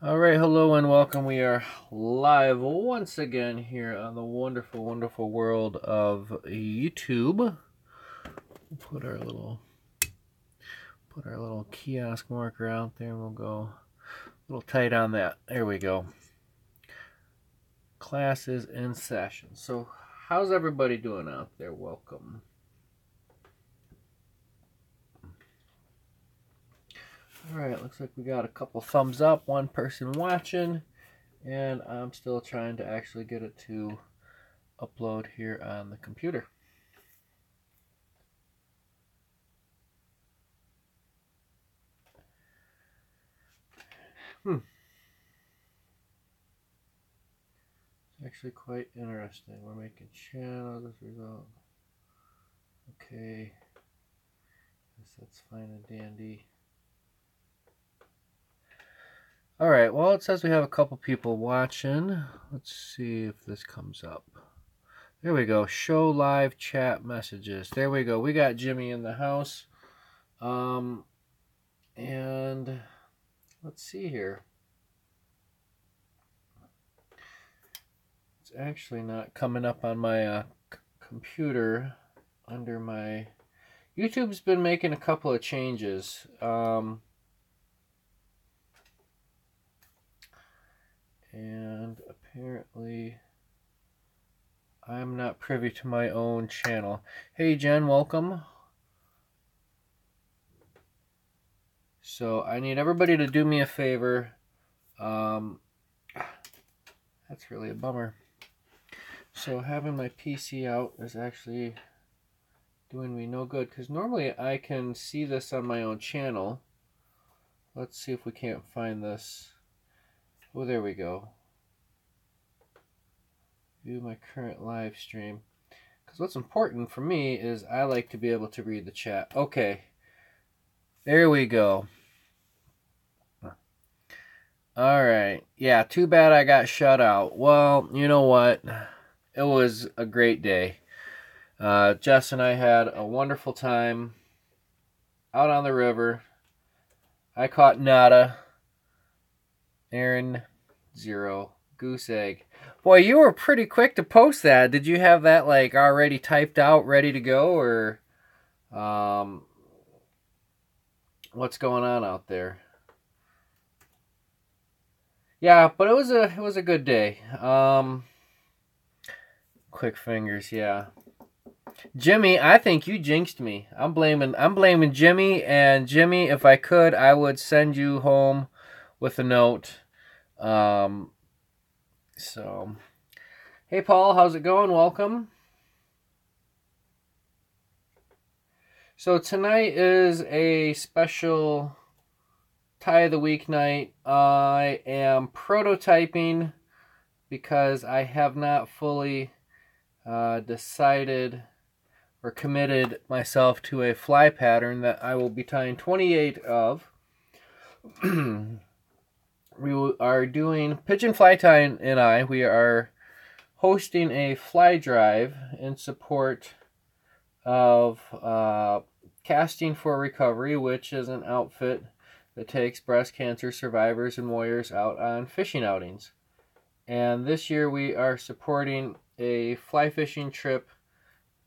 All right, hello and welcome. We are live once again here on the wonderful, wonderful world of YouTube. We'll put our little kiosk marker out there, and we'll go a little tight on that. There we go. Class is in session. So, how's everybody doing out there? Welcome. All right, looks like we got a couple thumbs up, one person watching, and I'm still trying to actually get it to upload here on the computer. It's actually quite interesting. We're making channels as a result. Okay. Guess that's fine and dandy. Alright, well, it says we have a couple people watching. Let's see if this comes up. There we go. Show live chat messages. There we go. We got Jimmy in the house. And let's see here. It's actually not coming up on my computer under my... YouTube's been making a couple of changes. And apparently I'm not privy to my own channel. Hey Jen, welcome. So I need everybody to do me a favor. That's really a bummer. So having my PC out is actually doing me no good, because normally I can see this on my own channel. Let's see if we can't find this. Oh, there we go. View my current live stream. Because what's important for me is I like to be able to read the chat. Okay. There we go. Alright. Yeah, too bad I got shut out. Well, you know what? It was a great day. Jess and I had a wonderful time out on the river. I caught nada. Aaron, 0. Goose egg. Boy, you were pretty quick to post that. Did you have that like already typed out, ready to go, or what's going on out there? Yeah, but it was a good day. Quick fingers, yeah. Jimmy, I think you jinxed me. I'm blaming Jimmy, and Jimmy, if I could, I would send you home with a note. So, hey Paul, how's it going? Welcome. So tonight is a special tie of the week night. I am prototyping because I have not fully decided or committed myself to a fly pattern that I will be tying 28 of. We are doing Pigeon Fly Tying, and we are hosting a fly drive in support of Casting for Recovery, which is an outfit that takes breast cancer survivors and warriors out on fishing outings. And this year we are supporting a fly fishing trip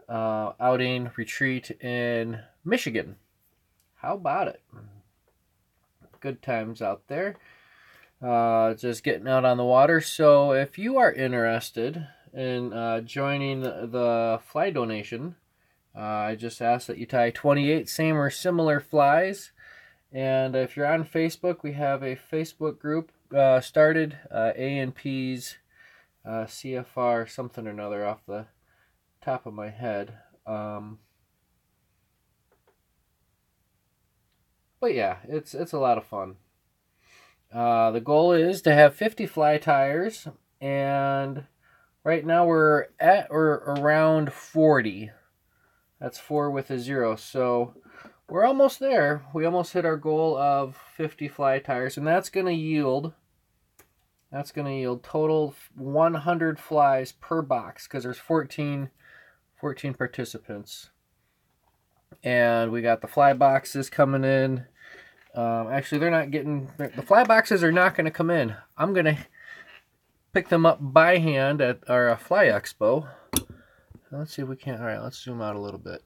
outing retreat in Michigan. How about it? Good times out there. Just getting out on the water. So if you are interested in joining the fly donation, I just ask that you tie 28 same or similar flies. And if you're on Facebook, we have a Facebook group started, A&P's CFR something or another off the top of my head. But yeah, it's a lot of fun. The goal is to have 50 fly tires, and right now we're at or around 40. That's 4 with a 0, so we're almost there. We almost hit our goal of 50 fly tires, and that's going to yield total 100 flies per box, because there's 14 participants. And we got the fly boxes coming in. Actually, they're not getting, the fly boxes are not going to come in. I'm going to pick them up by hand at our Fly Expo. Let's see if we can. All right, let's zoom out a little bit.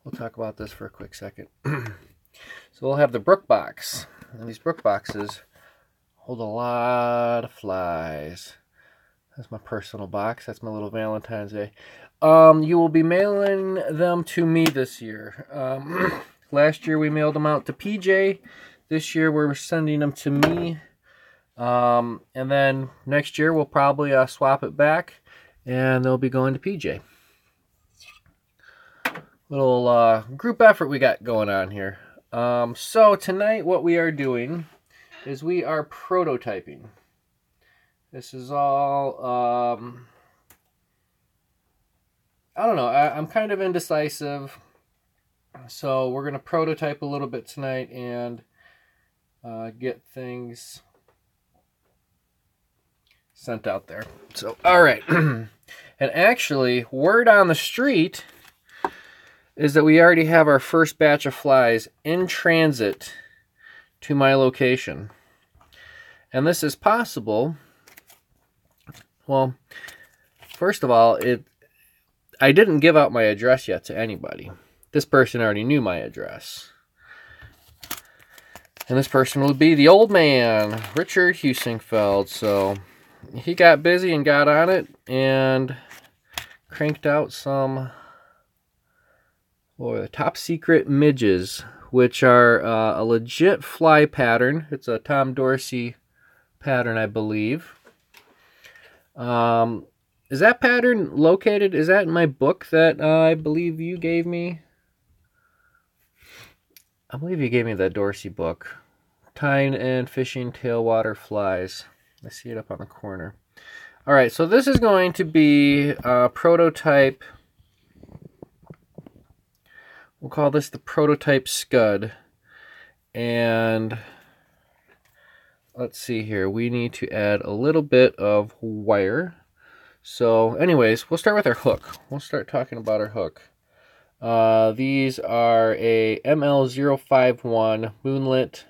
We'll talk about this for a quick second. So we'll have the Brook box. And these Brook boxes hold a lot of flies. That's my personal box. That's my little Valentine's Day. You will be mailing them to me this year. Last year we mailed them out to PJ. This year we're sending them to me. And then next year we'll probably swap it back, and they'll be going to PJ. Little group effort we got going on here. So tonight what we are doing is we are prototyping. This is all, I don't know, I'm kind of indecisive. So we're going to prototype a little bit tonight and get things sent out there. So, all right. And actually, word on the street is that we already have our first batch of flies in transit to my location. And this is possible. Well, first of all, I didn't give out my address yet to anybody. This person already knew my address. And this person would be the old man, Richard Husingfeld. So he got busy and got on it and cranked out some the top secret midges, which are a legit fly pattern. It's a Tom Dorsey pattern, I believe. Is that pattern located? Is that in my book that I believe you gave me? I believe you gave me that Dorsey book. Tying and Fishing Tailwater Flies. I see it up on the corner. All right, so this is going to be a prototype. We'll call this the prototype scud. And let's see here. We need to add a little bit of wire. So anyways, we'll start with our hook. We'll start talking about our hook. These are a ML051 Moonlit.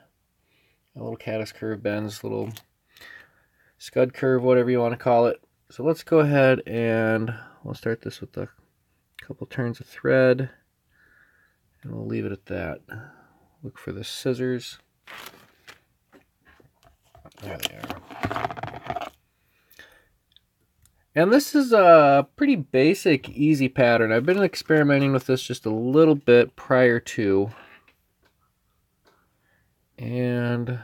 A little caddis curve bends, little scud curve, whatever you want to call it. So let's go ahead and we'll start this with a couple turns of thread. And we'll leave it at that. Look for the scissors. There they are. And this is a pretty basic, easy pattern. I've been experimenting with this just a little bit prior to. And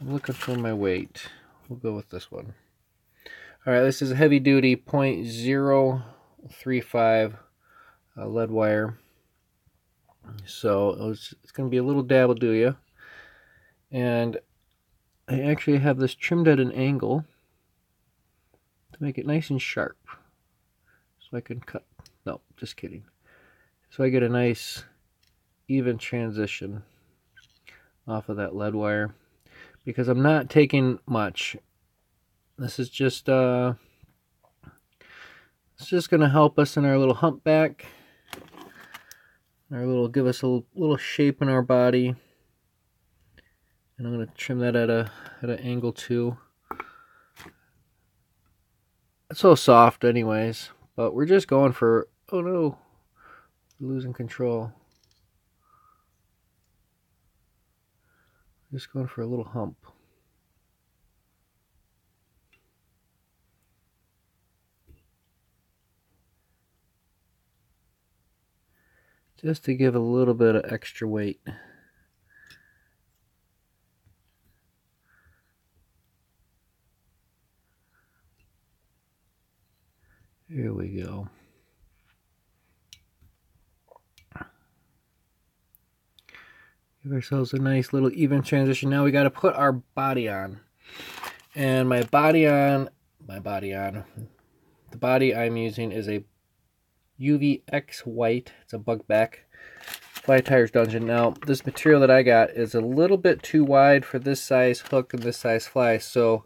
I'm looking for my weight. We'll go with this one. All right, this is a heavy duty 0.035 lead wire. So it's going to be a little dabble do ya. And I actually have this trimmed at an angle to make it nice and sharp. So I can cut. No, just kidding. So I get a nice even transition off of that lead wire. Because I'm not taking much. This is just it's just going to help us in our little humpback. Give us a little shape in our body. And I'm going to trim that at an angle too. It's so soft anyways, but we're just going for, oh no, losing control. Just going for a little hump. Just to give a little bit of extra weight. Here we go. Give ourselves a nice little even transition. Now we got to put our body on. And the body I'm using is a UVX white. It's a bugback Fly Tires Dungeon. Now, this material that I got is a little bit too wide for this size hook and this size fly. So,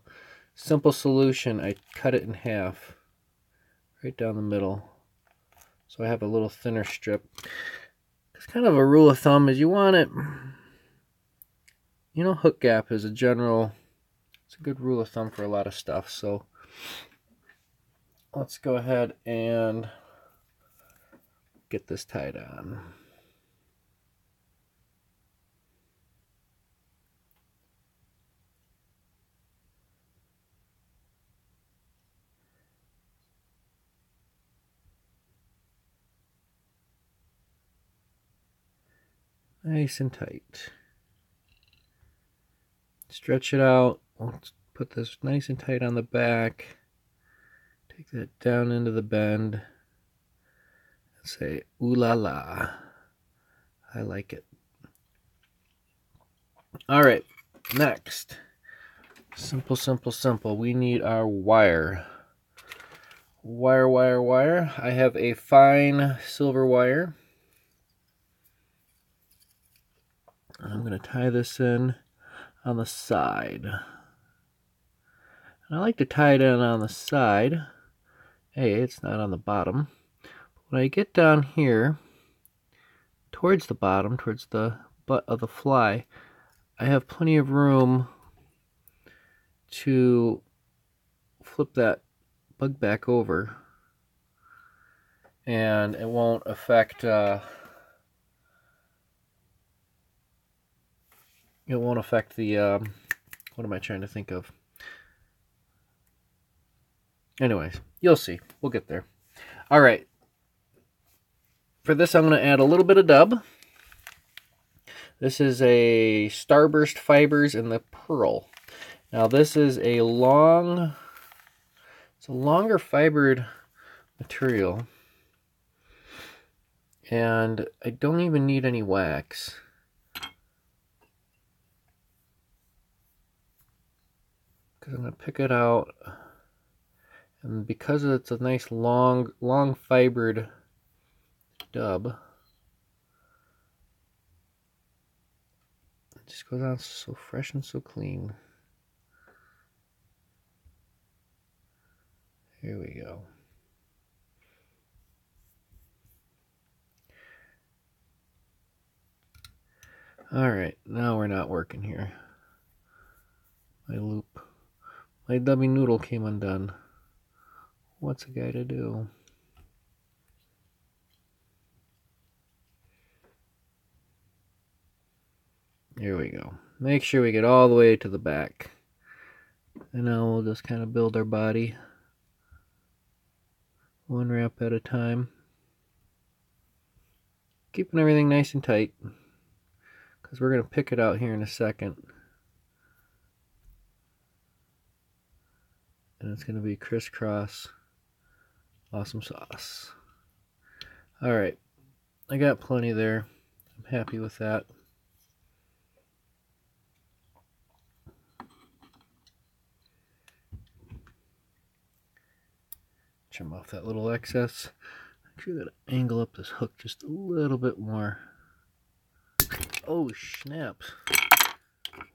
simple solution, I cut it in half. Right down the middle. So I have a little thinner strip. It's kind of a rule of thumb is you want it, hook gap is it's a good rule of thumb for a lot of stuff. So let's go ahead and get this tied on. Nice and tight. Stretch it out. Let's put this nice and tight on the back. Take that down into the bend. And say, ooh la la. I like it. Alright, next. Simple, simple, simple. We need our wire. Wire. I have a fine silver wire. I'm going to tie this in on the side. And I like to tie it in on the side. Hey, it's not on the bottom. When I get down here, towards the bottom, towards the butt of the fly, I have plenty of room to flip that bug back over. And it won't affect the, what am I trying to think of? Anyways, you'll see. We'll get there. All right. For this, I'm going to add a little bit of dub. This is a Starburst Fibers in the Pearl. Now, this is it's a longer fibered material. And I don't even need any wax. Because I'm going to pick it out. And because it's a nice long fibered dub, it just goes on so fresh and so clean. Here we go. Alright, now we're not working here. My loop. My dummy noodle came undone. What's a guy to do? Here we go. Make sure we get all the way to the back. And now we'll just kind of build our body. One wrap at a time. Keeping everything nice and tight. Because we're going to pick it out here in a second. And it's going to be crisscross. Awesome sauce. Alright. I got plenty there. I'm happy with that. Trim off that little excess. Make sure that I angle up this hook just a little bit more. Oh, snaps.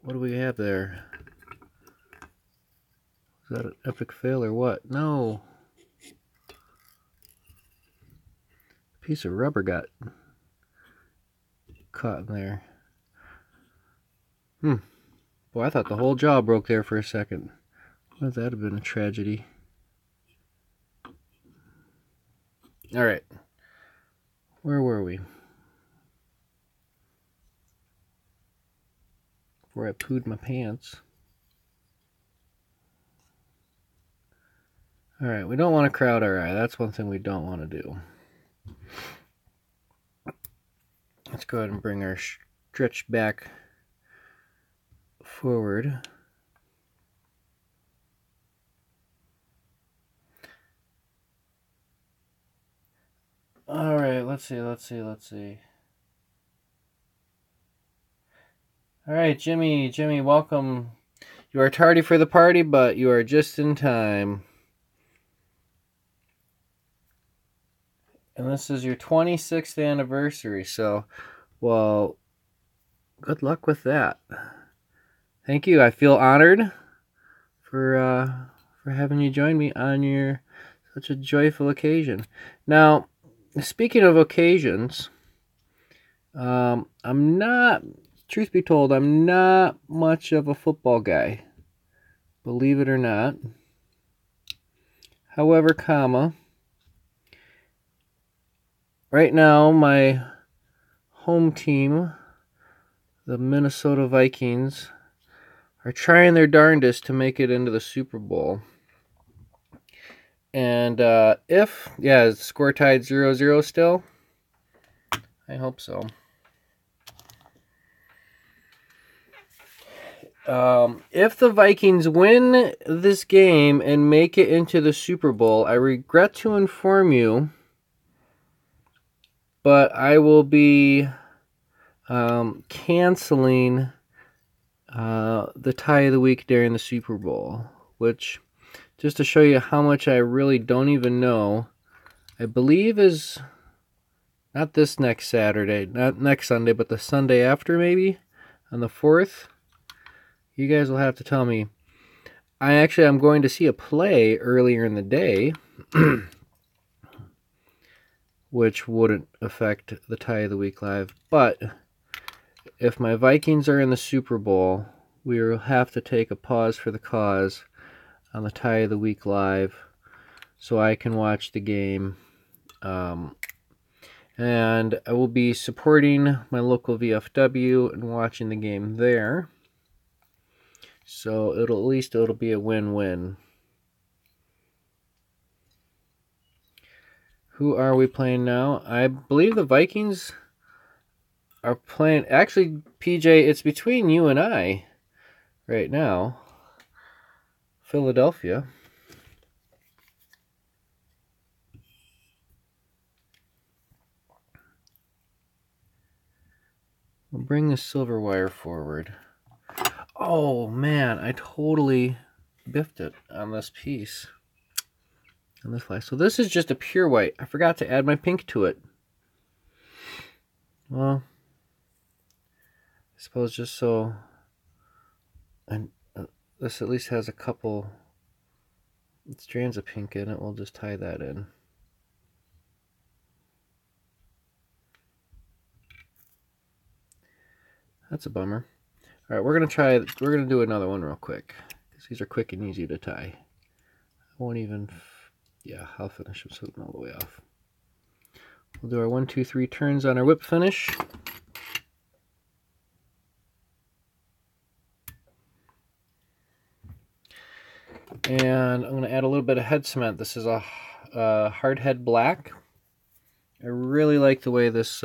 What do we have there? Is that an epic fail or what? No. A piece of rubber got caught in there. Boy, I thought the whole jaw broke there for a second. Would that have been a tragedy? Alright. Where were we? Before I pooed my pants. Alright, we don't want to crowd our eye. That's one thing we don't want to do. Let's go ahead and bring our stretch back forward. Alright, let's see. Alright, Jimmy, welcome. You are tardy for the party, but you are just in time. And this is your 26th anniversary, so, well, good luck with that. Thank you. I feel honored for having you join me on such a joyful occasion. Now, speaking of occasions, I'm not, truth be told, I'm not much of a football guy, believe it or not. However, right now my home team, the Minnesota Vikings, are trying their darndest to make it into the Super Bowl. And score tied 0-0 still. I hope so. If the Vikings win this game and make it into the Super Bowl, I regret to inform you, but I will be canceling the tie of the week during the Super Bowl, which, just to show you how much I really don't even know, I believe is not this next Saturday, not next Sunday, but the Sunday after, maybe, on the 4th. You guys will have to tell me. I'm going to see a play earlier in the day, which wouldn't affect the tie of the week live. But if my Vikings are in the Super Bowl, we will have to take a pause for the cause on the tie of the week live so I can watch the game. And I will be supporting my local VFW and watching the game there. So it'll be a win-win. Who are we playing now? I believe the Vikings are playing. Actually, PJ, it's between you and I right now. Philadelphia. We'll bring the silver wire forward. Oh man, I totally biffed it on this piece. On this fly. So this is just a pure white. I forgot to add my pink to it. Well, I suppose just so, and this at least has a couple strands of pink in it. We'll just tie that in. That's a bummer. All right, we're gonna do another one real quick because these are quick and easy to tie. I won't even, yeah, I'll finish them so it's all the way off. We'll do our 1, 2, 3 turns on our whip finish. And I'm going to add a little bit of head cement. This is a hard head black. I really like the way this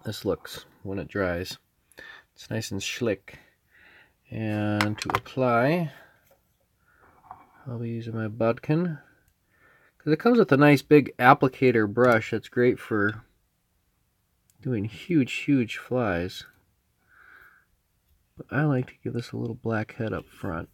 this looks when it dries. It's nice and slick. And to apply, I'll be using my bodkin, because it comes with a nice big applicator brush that's great for doing huge flies. But I like to give this a little black head up front.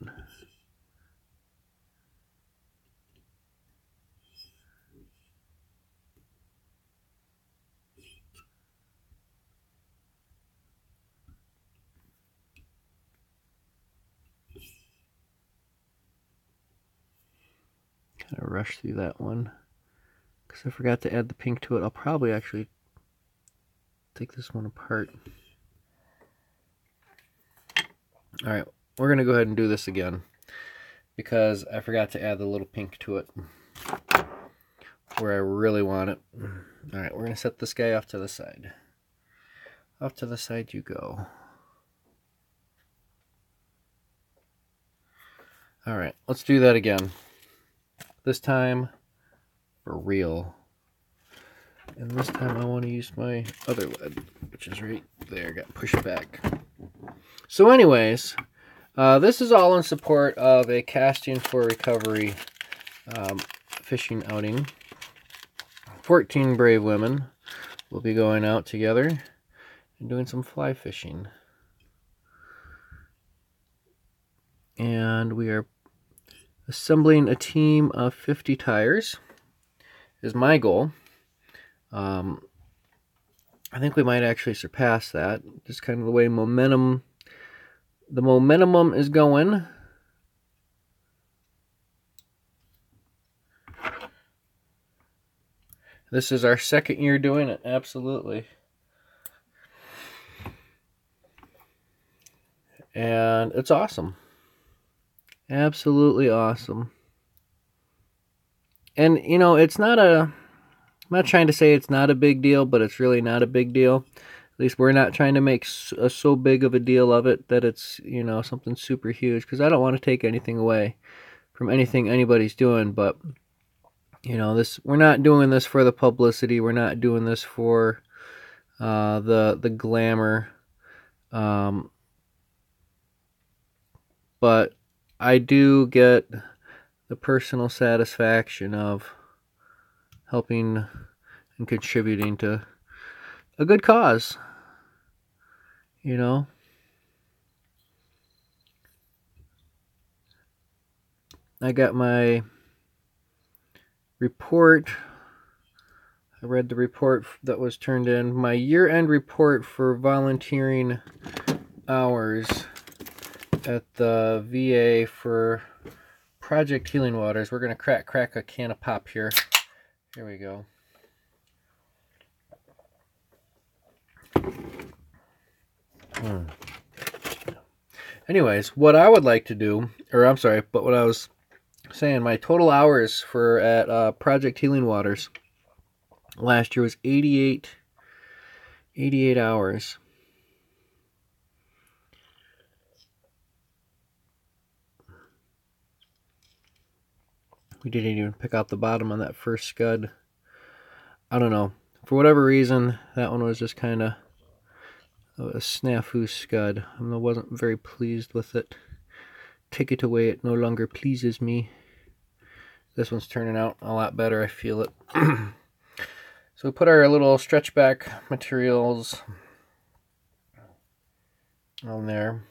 Kind of rush through that one because I forgot to add the pink to it. I'll probably actually take this one apart. Alright, we're going to go ahead and do this again because I forgot to add the little pink to it where I really want it. Alright, we're going to set this guy off to the side. Off to the side you go. Alright, let's do that again. This time for real. And this time I want to use my other lead, which is right there. Got pushed back. So anyways, this is all in support of a Casting for Recovery fishing outing. 14 brave women will be going out together and doing some fly fishing. And we are assembling a team of 50 tires is my goal. I think we might actually surpass that. Just kind of the way the momentum is going. This is our second year doing it, absolutely. And it's awesome. Absolutely awesome. And, you know, it's not I'm not trying to say it's not a big deal, but it's really not a big deal. At least we're not trying to make so big of a deal of it that it's, you know, something super huge. Because I don't want to take anything away from anything anybody's doing. But, you know, we're not doing this for the publicity. We're not doing this for the glamour. But I do get the personal satisfaction of helping and contributing to a good cause, you know. I got my report. I read the report that was turned in. My year-end report for volunteering hours at the VA for Project Healing Waters. We're going to crack a can of pop here. Here we go. Anyways, what I would like to do, but what I was saying, my total hours at Project Healing Waters last year was 88 hours. We didn't even pick out the bottom on that first scud. I don't know. For whatever reason, that one was just kind of a snafu scud. I wasn't very pleased with it. Take it away, it no longer pleases me. This one's turning out a lot better, I feel it. So we put our little stretch back materials on there.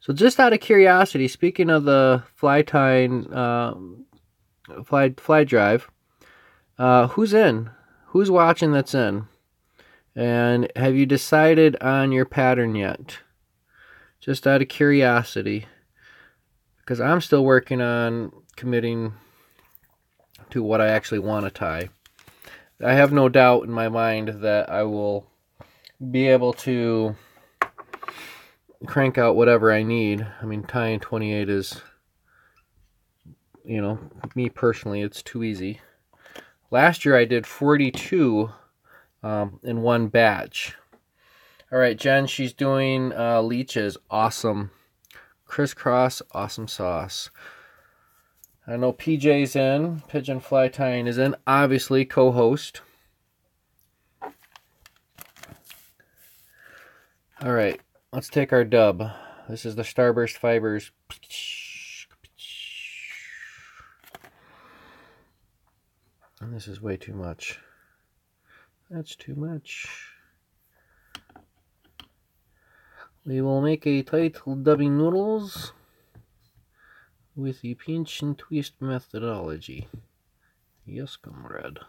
So just out of curiosity, speaking of the fly drive, who's in? Who's watching that's in? And have you decided on your pattern yet? Just out of curiosity. Because I'm still working on committing to what I actually want to tie. I have no doubt in my mind that I will be able to crank out whatever I need. I mean, tying 28 is, you know, me personally, it's too easy. Last year I did 42 in one batch. All right, Jen, she's doing leeches. Awesome. Crisscross, awesome sauce. I know PJ's in. Pigeon Fly Tying is in. Obviously, co-host. All right, let's take our dub. This is the Starburst Fibers. And this is way too much. That's too much. We will make a tight dubbing noodles with the pinch and twist methodology. Yes, comrade.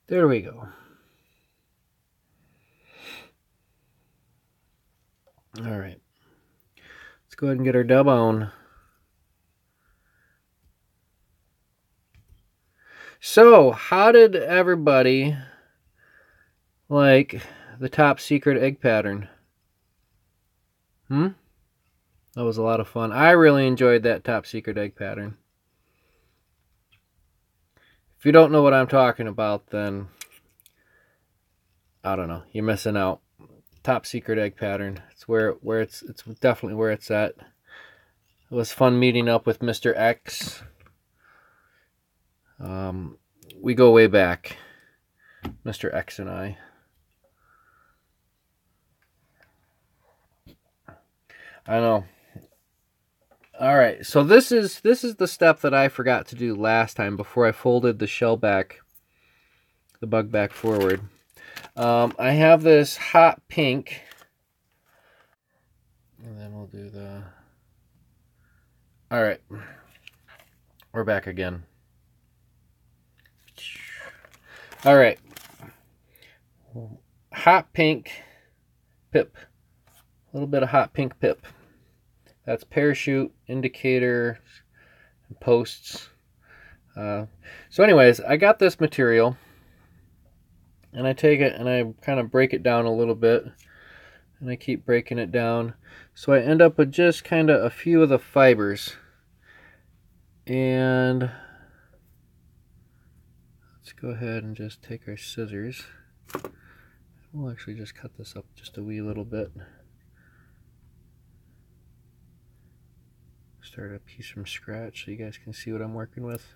There we go. All right. Let's go ahead and get our dub on. So, how did everybody like the Top Secret egg pattern? That was a lot of fun. I really enjoyed that Top Secret egg pattern. If you don't know what I'm talking about, then I don't know. You're missing out. Top Secret egg pattern. It's where it's definitely where it's at. It was fun meeting up with Mr. X. We go way back, Mr. X and I. I know. All right, so this is the step that I forgot to do last time before I folded the shell back, the bug back forward. I have this hot pink, and then we'll do the. All right, we're back again. All right, hot pink pip. A little bit of hot pink pip. That's parachute, indicator, and posts. So anyways, I got this material, and I take it and I kind of break it down a little bit, and I keep breaking it down. So I end up with just kind of a few of the fibers. And let's go ahead and just take our scissors. We'll actually just cut this up just a wee little bit. Start a piece from scratch so you guys can see what I'm working with.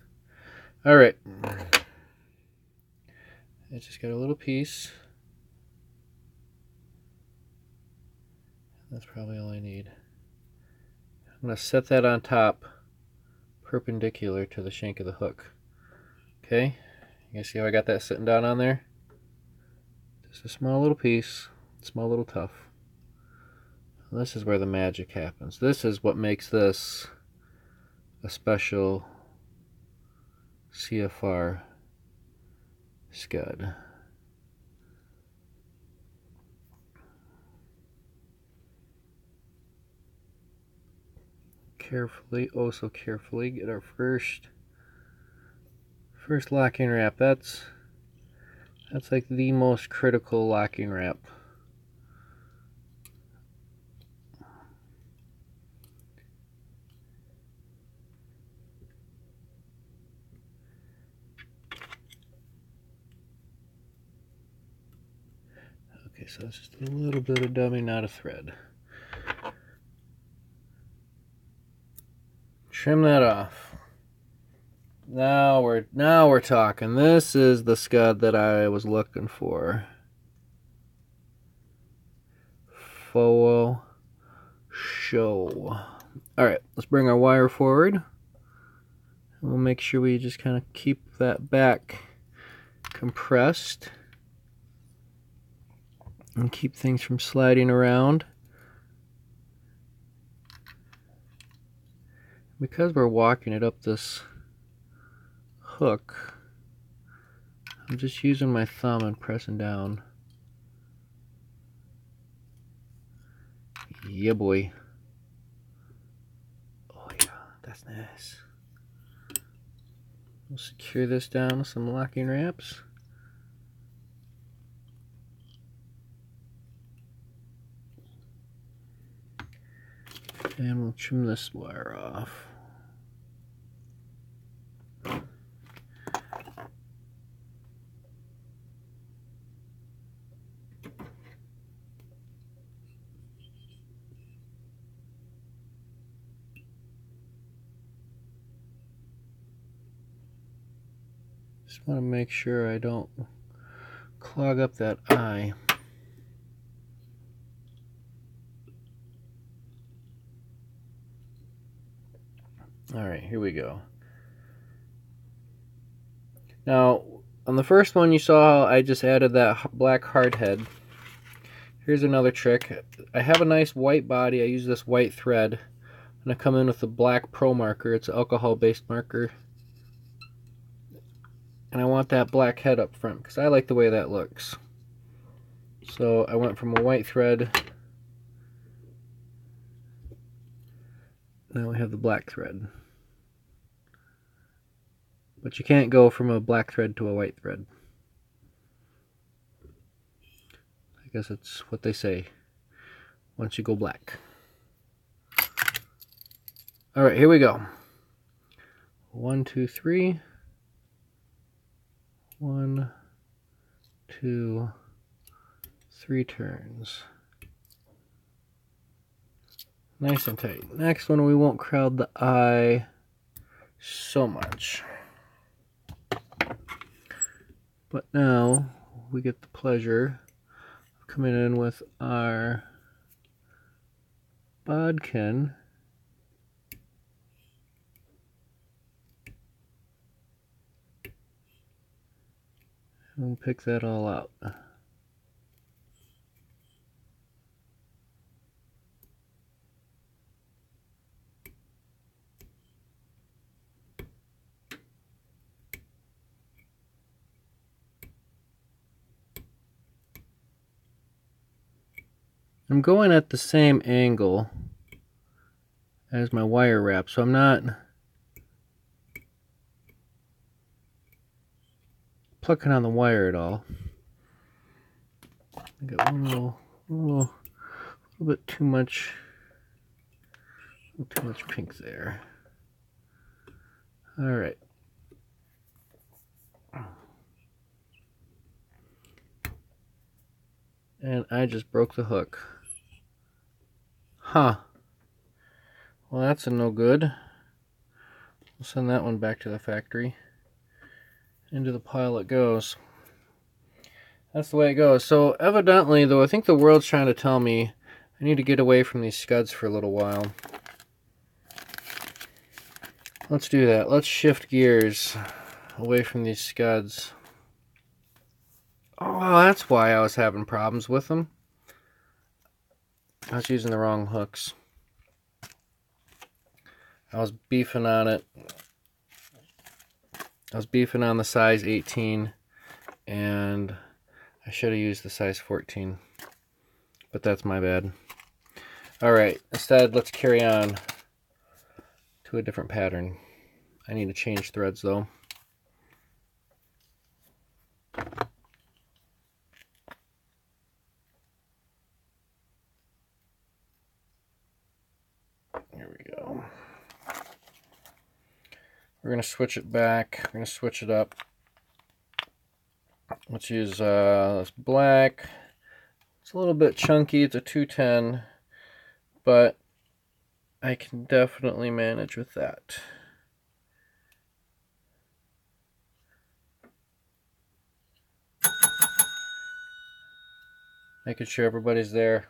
Alright. I just got a little piece. That's probably all I need. I'm going to set that on top, perpendicular to the shank of the hook. Okay, you guys see how I got that sitting down on there? Just a small little piece, small little tuff. This is where the magic happens. This is what makes this a special CFR scud. Carefully, oh so carefully, get our first locking wrap. That's like the most critical locking wrap. Okay, so it's just a little bit of dummy, not a thread. Trim that off. Now we're talking. This is the scud that I was looking for. Faux show. Alright, let's bring our wire forward. We'll make sure we just kind of keep that back compressed and keep things from sliding around. Because we're walking it up this hook, I'm just using my thumb and pressing down. Yeah, boy. Oh yeah, that's nice. We'll secure this down with some locking wraps. And we'll trim this wire off. Just want to make sure I don't clog up that eye. Alright, here we go. Now, on the first one you saw how I just added that black hard head. Here's another trick. I have a nice white body. I use this white thread. And I come in with a black Pro marker. It's an alcohol-based marker. And I want that black head up front because I like the way that looks. So I went from a white thread. Now we have the black thread. But you can't go from a black thread to a white thread. I guess it's what they say once you go black. Alright, here we go. 1, 2, 3. 1, 2, 3 turns. Nice and tight. Next one, we won't crowd the eye so much. But now we get the pleasure of coming in with our bodkin. And we'll pick that all out. I'm going at the same angle as my wire wrap, so I'm not plucking on the wire at all. I got a little bit too much pink there. All right. And I just broke the hook. Huh. Well, that's a no good. We'll send that one back to the factory. Into the pile it goes. That's the way it goes. So evidently, though, I think the world's trying to tell me I need to get away from these scuds for a little while. Let's do that. Let's shift gears away from these scuds. Oh, that's why I was having problems with them. I was using the wrong hooks. I was beefing on it. I was beefing on the size 18, and I should have used the size 14. But that's my bad. Alright, instead, let's carry on to a different pattern. I need to change threads, though. Here we go. We're going to switch it back. We're going to switch it up. Let's use this black. It's a little bit chunky. It's a 210, but I can definitely manage with that. Making sure everybody's there.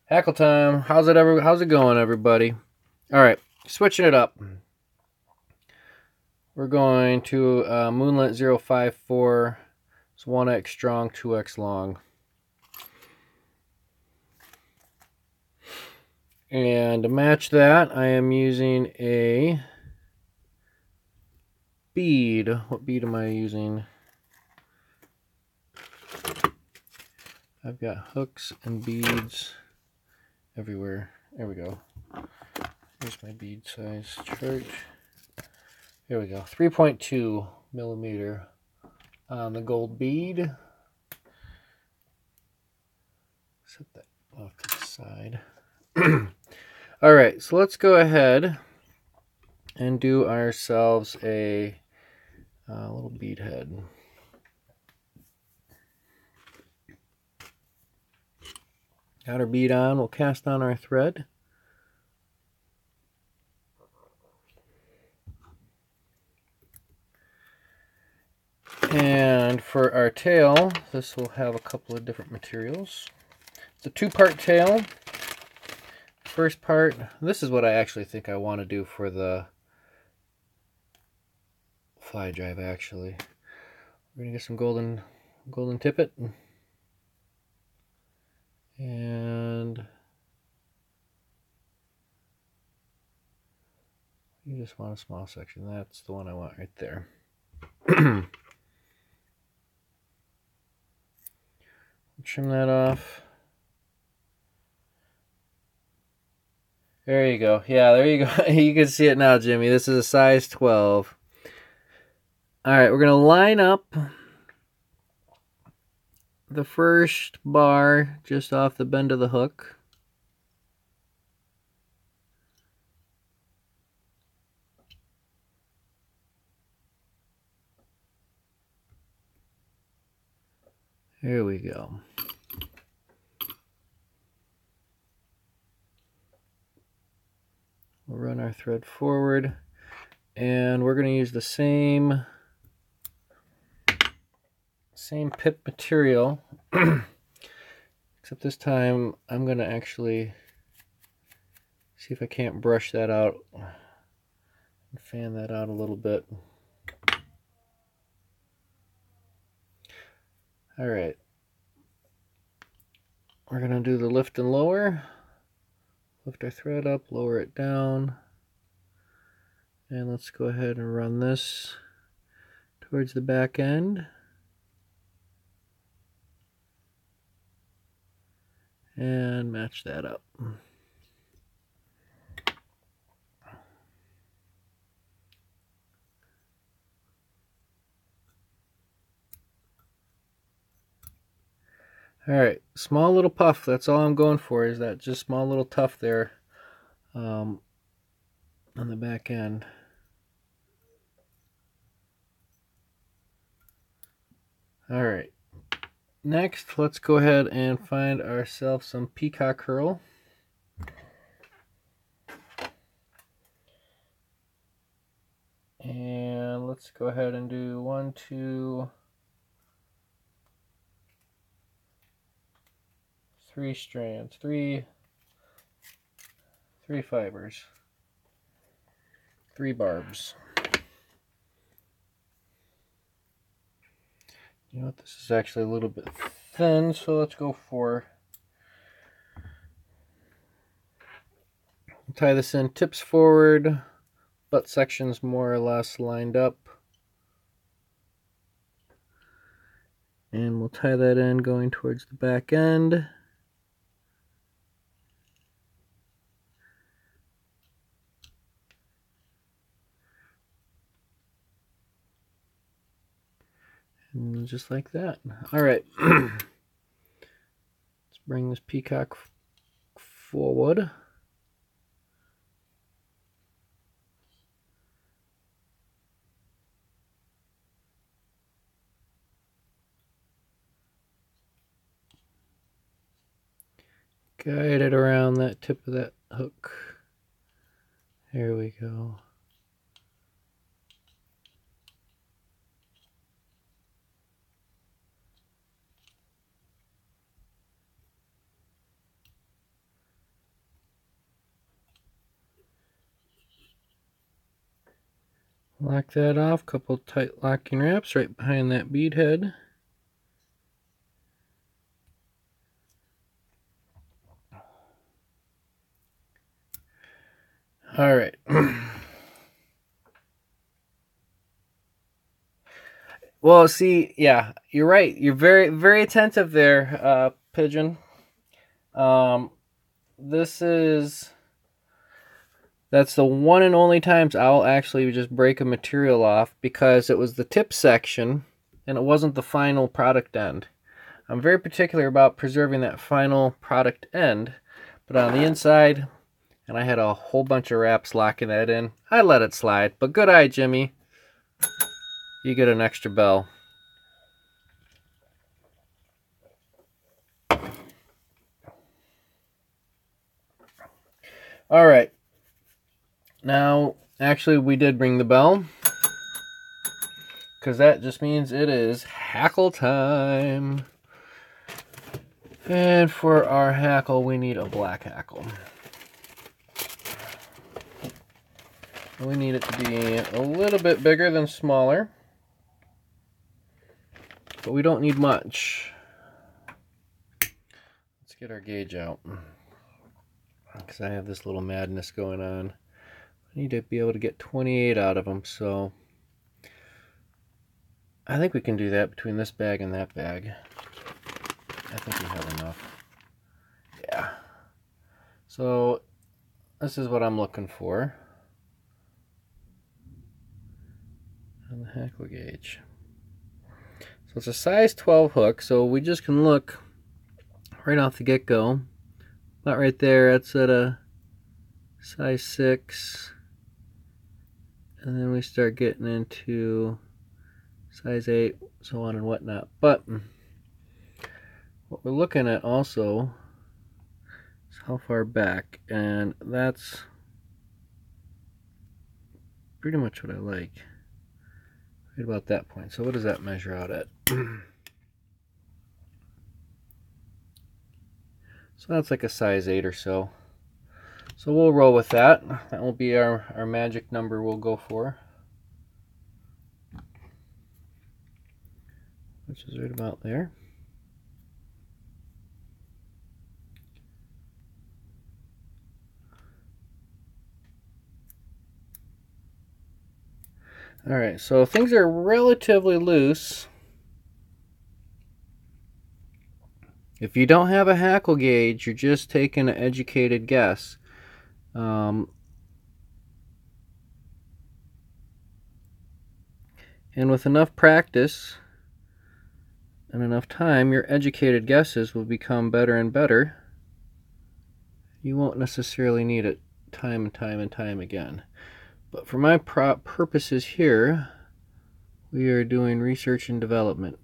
Hackle time. How's it going, everybody? All right, switching it up. We're going to Moonlit 054. It's 1x strong, 2x long. And to match that, I am using a bead. What bead am I using? I've got hooks and beads everywhere. There we go. Here's my bead size chart. Here we go. 3.2 millimeter on the gold bead. Set that off to the side. Alright, so let's go ahead and do ourselves a little bead head. Got our bead on, we'll cast on our thread. And for our tail, this will have a couple of different materials. It's a two-part tail. First part, this is what I actually think I want to do for the fly drive, actually. We're going to get some golden tippet. And you just want a small section. That's the one I want right there. Trim that off. There you go. Yeah, there you go. You can see it now, Jimmy. This is a size 12. Alright, we're going to line up the first bar just off the bend of the hook. Here we go. We'll run our thread forward, and we're going to use the same pip material, except this time I'm going to actually see if I can't brush that out and fan that out a little bit. All right, we're going to do the lift and lower. Lift our thread up, lower it down, and let's go ahead and run this towards the back end. and match that up. All right, small little puff. That's all I'm going for, is that just small little tuft there on the back end. All right, next let's go ahead and find ourselves some peacock herl. And let's go ahead and do 1, 2, 3 strands, three fibers, 3 barbs. You know what, this is actually a little bit thin, so let's go for, tie this in tips forward, butt sections more or less lined up. And we'll tie that in going towards the back end. And just like that. All right. Let's bring this peacock forward. Guide it around that tip of that hook. There we go. Lock that off, couple tight locking wraps right behind that bead head. All right. Well, see, yeah, you're right. You're very, very attentive there, Pigeon. That's the one and only times I'll actually just break a material off, because it was the tip section and it wasn't the final product end. I'm very particular about preserving that final product end, but on the inside, and I had a whole bunch of wraps locking that in, I let it slide. But good eye, Jimmy. You get an extra bell. All right. Now, actually, we did ring the bell, because that just means it is hackle time. And for our hackle, we need a black hackle. We need it to be a little bit bigger than smaller, but we don't need much. Let's get our gauge out, because I have this little madness going on. I need to be able to get 28 out of them, so I think we can do that between this bag and that bag. I think we have enough. Yeah. So this is what I'm looking for on the hackle gauge. So it's a size 12 hook, so we just can look right off the get-go. About right there, that's at a size 6. And then we start getting into size 8, so on and whatnot. But what we're looking at also is how far back, and that's pretty much what I like. Right about that point. So what does that measure out at? So that's like a size 8 or so. So we'll roll with that. That will be our magic number we'll go for, which is right about there. Alright, so things are relatively loose. If you don't have a hackle gauge, you're just taking an educated guess. And with enough practice and enough time, your educated guesses will become better and better. You won't necessarily need it time and time and time again. But for my purposes here, we are doing research and development.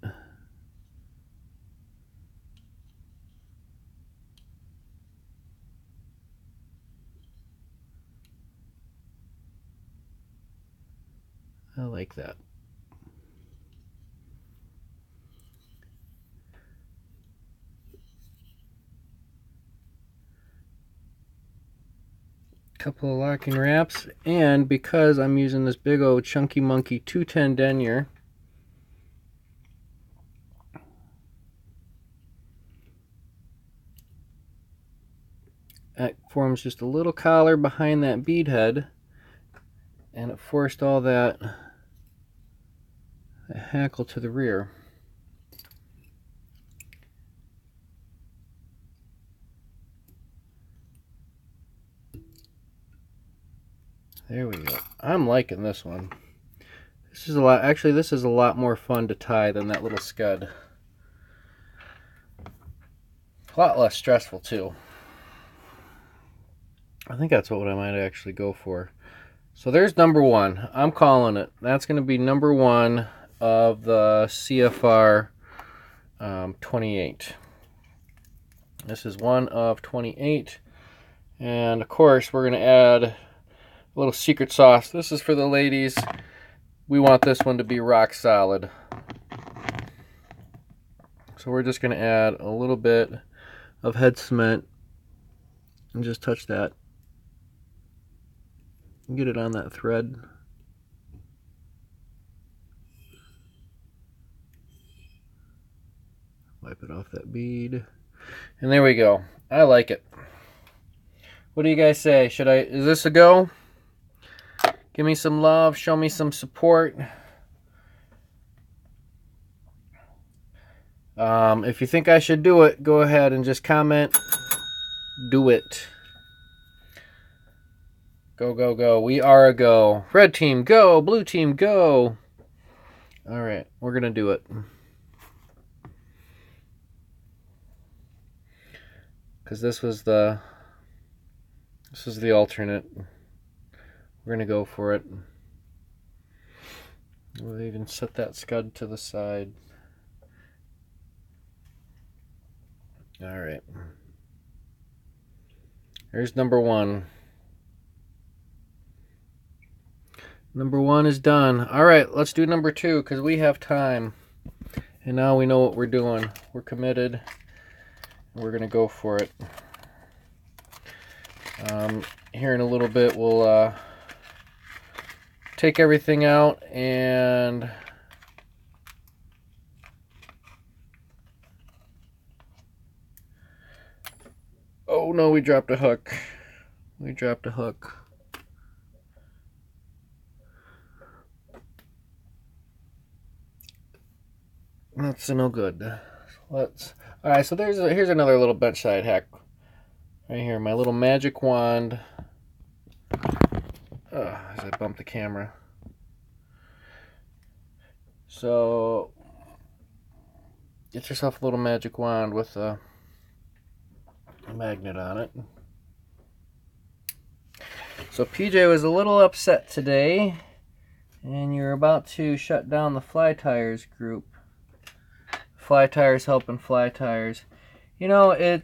I like that. Couple of locking wraps, and because I'm using this big old Chunky Monkey 210 denier, it forms just a little collar behind that bead head, and it forced all that hackle to the rear. There we go. I'm liking this one. This is a lot, actually this is a lot more fun to tie than that little scud. A lot less stressful too. I think that's what I might actually go for. So there's number one. I'm calling it. That's going to be number one of the CFR 28. This is one of 28. And of course we're going to add a little secret sauce. This is for the ladies. We want this one to be rock solid. So we're just going to add a little bit of head cement and just touch that. Get it on that thread. Wipe it off that bead. And there we go. I like it. What do you guys say? Is this a go? Give me some love, show me some support. If you think I should do it, go ahead and just comment, do it. Go, go, go. We are a go. Red team, go. Blue team, go. All right, we're going to do it. Because this was the alternate. We're going to go for it. We'll even set that scud to the side. All right. Here's number one. Number one is done. All right, let's do number two because we have time. And now we know what we're doing. We're committed. We're going to go for it. Here in a little bit, we'll take everything out and oh no, we dropped a hook. We dropped a hook. That's no good. Alright, so here's another little bench side hack. Right here, my little magic wand. As I bump the camera. So get yourself a little magic wand with a magnet on it. So PJ was a little upset today, and you're about to shut down the Fly Tires group. Fly Tires helping Fly Tires. You know, I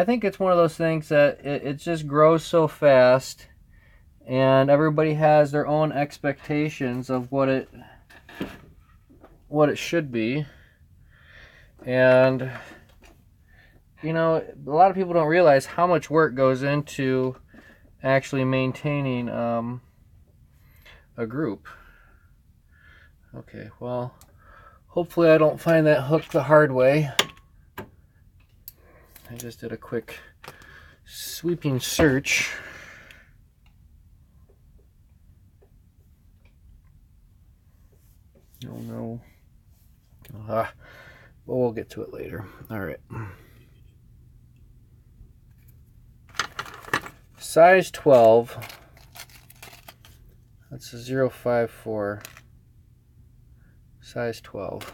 think it's one of those things that it just grows so fast, and everybody has their own expectations of what it should be. And you know, a lot of people don't realize how much work goes into actually maintaining a group. Okay, well, hopefully I don't find that hook the hard way. I just did a quick sweeping search. Oh no. Well, we'll get to it later. All right. size 12. That's a 054. Size 12.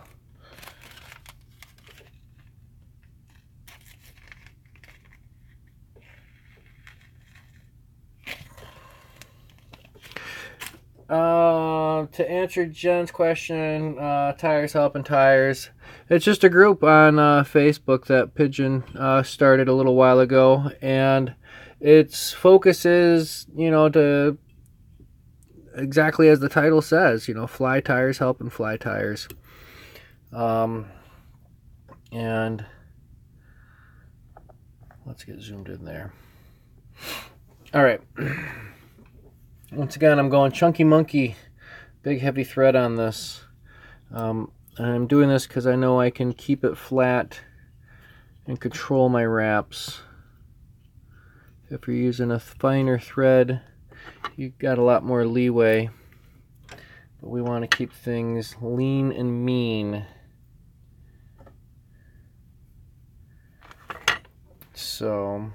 To answer Jen's question, Tires Helping Tires. It's just a group on Facebook that Pigeon started a little while ago, and its focus is, to exactly as the title says, fly tires helping fly tires. And let's get zoomed in there. All right. Once again, I'm going Chunky Monkey, big heavy thread on this. And I'm doing this because I know I can keep it flat and control my wraps. If you're using a finer thread, you've got a lot more leeway. But we want to keep things lean and mean. So,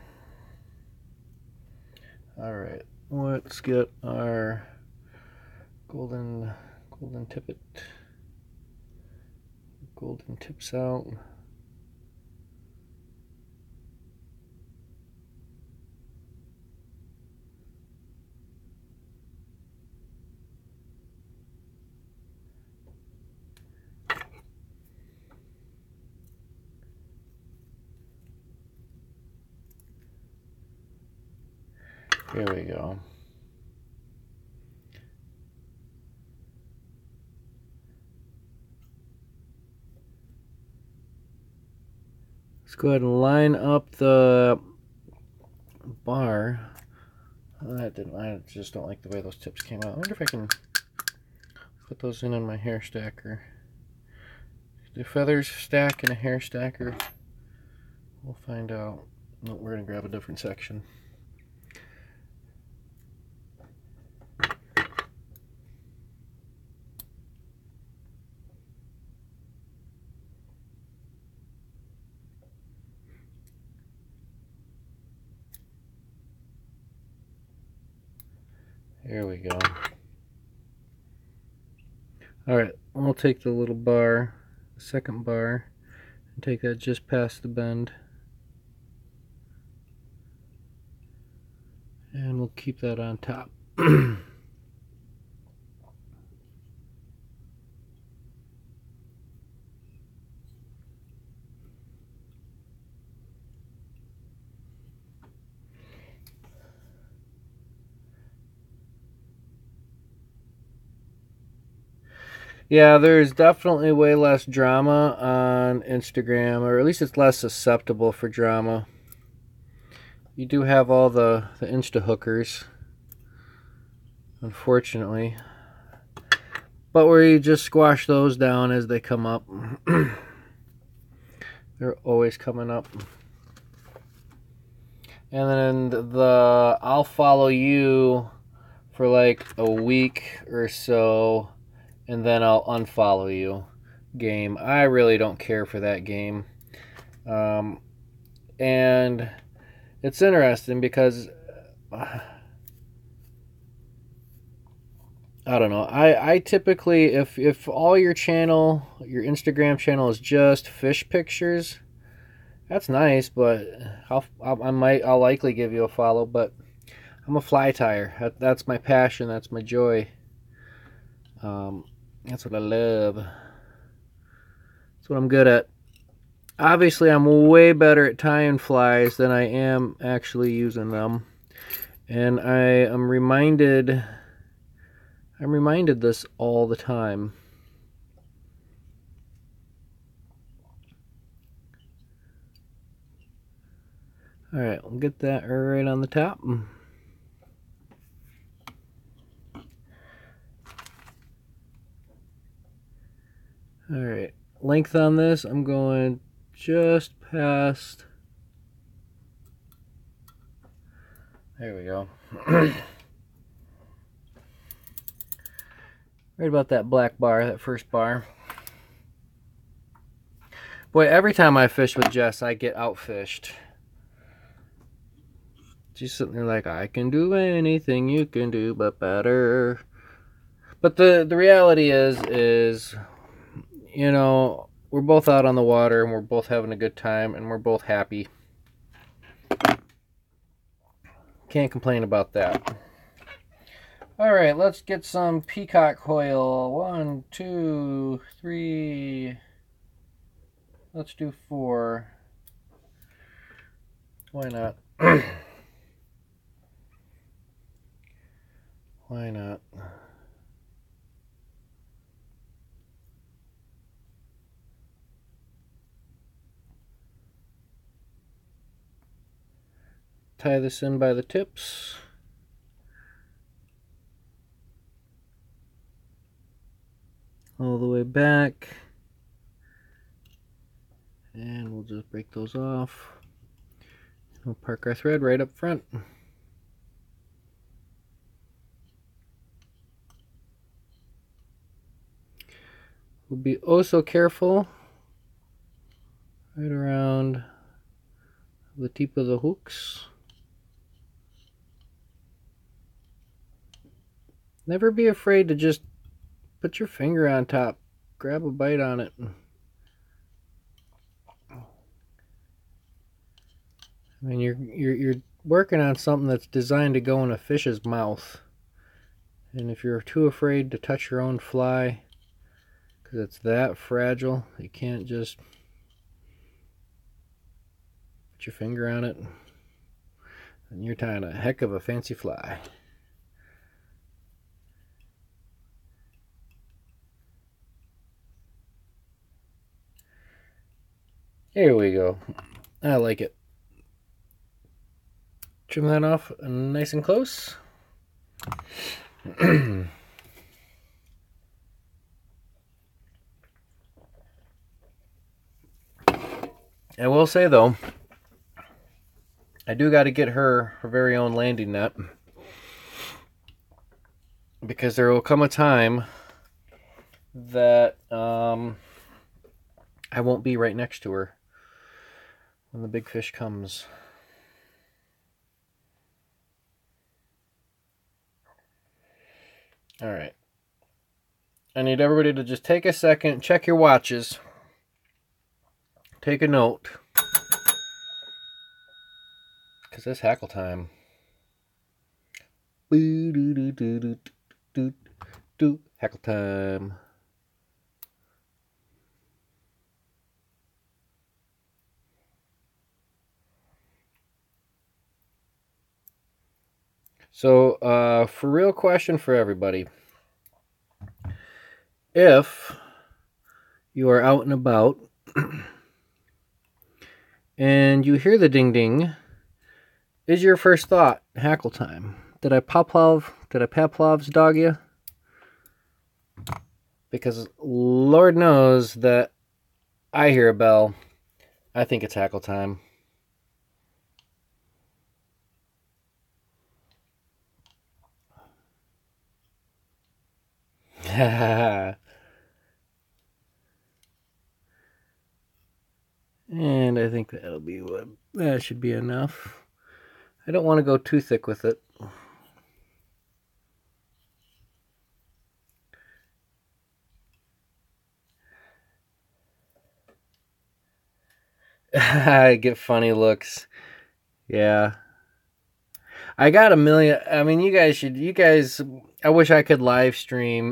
all right. Let's get our golden tips out. Here we go. Let's go ahead and line up the bar. I just don't like the way those tips came out. I wonder if I can put those in on my hair stacker. Do feathers stack in a hair stacker? We'll find out. No, we're going to grab a different section. Here we go. Alright, we'll take the little bar, the second bar, and take that just past the bend. And we'll keep that on top. Yeah, there's definitely way less drama on Instagram, or at least it's less susceptible for drama. You do have all the Insta hookers, unfortunately. But we just squash those down as they come up. They're always coming up. And then the I'll follow you for like a week or so, and then I'll unfollow you game. I really don't care for that game. And it's interesting because I don't know. I typically, if all your channel, your Instagram channel is just fish pictures, that's nice, but I'll likely give you a follow, but I'm a fly tyer. That's my passion. That's my joy. That's what I love. That's what I'm good at. Obviously, I'm way better at tying flies than I am actually using them. And I'm reminded this all the time. All right, we'll get that right on the top. All right, length on this, I'm going just past. There we go. Right about that black bar, that first bar. Boy, every time I fish with Jess, I get outfished. She's sitting there like, I can do anything you can do, but better. But the reality is, you know, we're both out on the water and we're both having a good time and we're both happy. Can't complain about that. All right, let's get some peacock coil. 1, 2, 3. Let's do 4. Why not? Why not? Tie this in by the tips. All the way back. And we'll just break those off. We'll park our thread right up front. We'll be oh so careful right around the tip of the hooks. Never be afraid to just put your finger on top, grab a bite on it. I mean, you're working on something that's designed to go in a fish's mouth, and if you're too afraid to touch your own fly, because it's that fragile, you can't just put your finger on it, and you're tying a heck of a fancy fly. Here we go. I like it. Trim that off nice and close. I will say though, I do got to get her very own landing net, because there will come a time that I won't be right next to her when the big fish comes. All right. I need everybody to just take a second, check your watches, take a note, because it's hackle time. Hackle time. So, for real question for everybody. If you are out and about and you hear the ding ding, is your first thought hackle time? Did I Pavlov's dog you? Because Lord knows that I hear a bell, I think it's hackle time. And I think that should be enough. I don't want to go too thick with it. I get funny looks. Yeah. I got a million. I mean, you guys, I wish I could live stream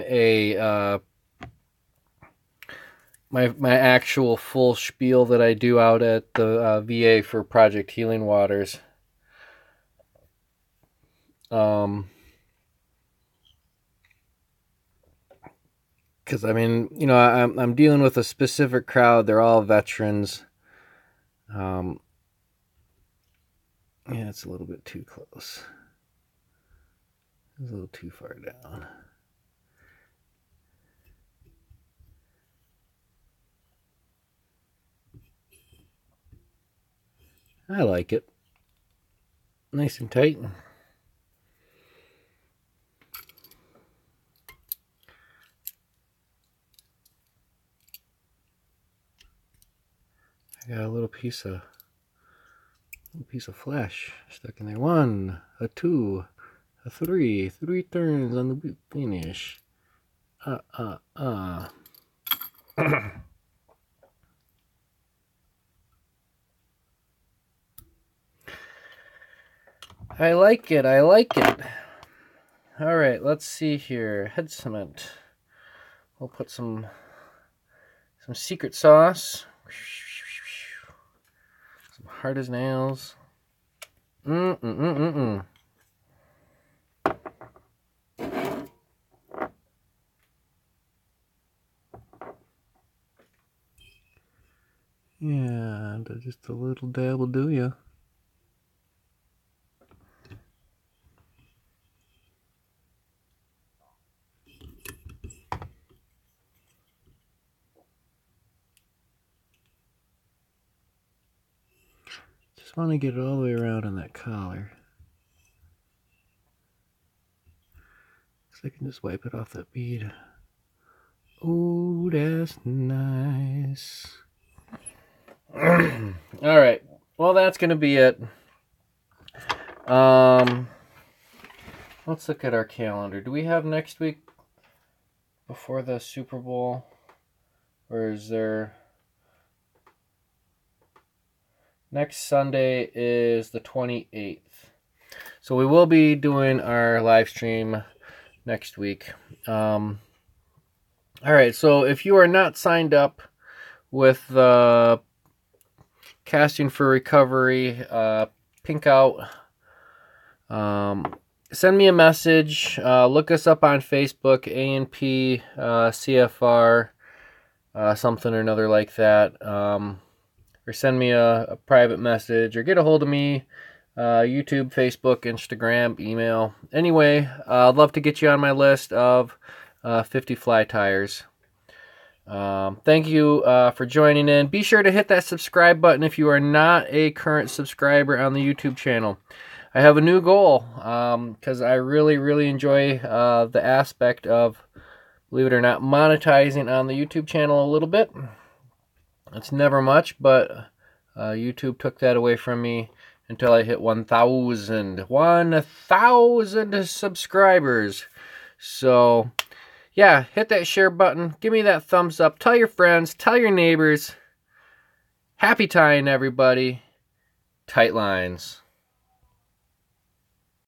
my actual full spiel that I do out at the VA for Project Healing Waters. Because I mean, you know, I'm dealing with a specific crowd. They're all veterans. Yeah, it's a little bit too close. It's a little too far down. I like it. Nice and tight. I got a little piece of A piece of flesh stuck in there. 1, a 2, a 3. 3 turns on the finish. I like it. I like it. All right, let's see here. Head cement. We'll put some secret sauce. Some hard as nails. Yeah, just a little dab will do ya. Just want to get it all the way around on that collar. So I can just wipe it off that bead. Oh, that's nice. All right. Well, that's going to be it. Let's look at our calendar. Do we have next week before the Super Bowl? Or is there... Next Sunday is the 28th. So we will be doing our live stream next week. All right, so if you are not signed up with the Casting for Recovery Pink Out, send me a message. Look us up on Facebook, A&P CFR, something or another like that. Or send me a private message, or get a hold of me, YouTube, Facebook, Instagram, email. Anyway, I'd love to get you on my list of 50 fly tires. Thank you for joining in. Be sure to hit that subscribe button if you are not a current subscriber on the YouTube channel. I have a new goal because I really enjoy the aspect of, believe it or not, monetizing on the YouTube channel a little bit. It's never much, but YouTube took that away from me until I hit 1,000 subscribers. So, yeah, hit that share button. Give me that thumbs up. Tell your friends. Tell your neighbors. Happy tying, everybody. Tight lines.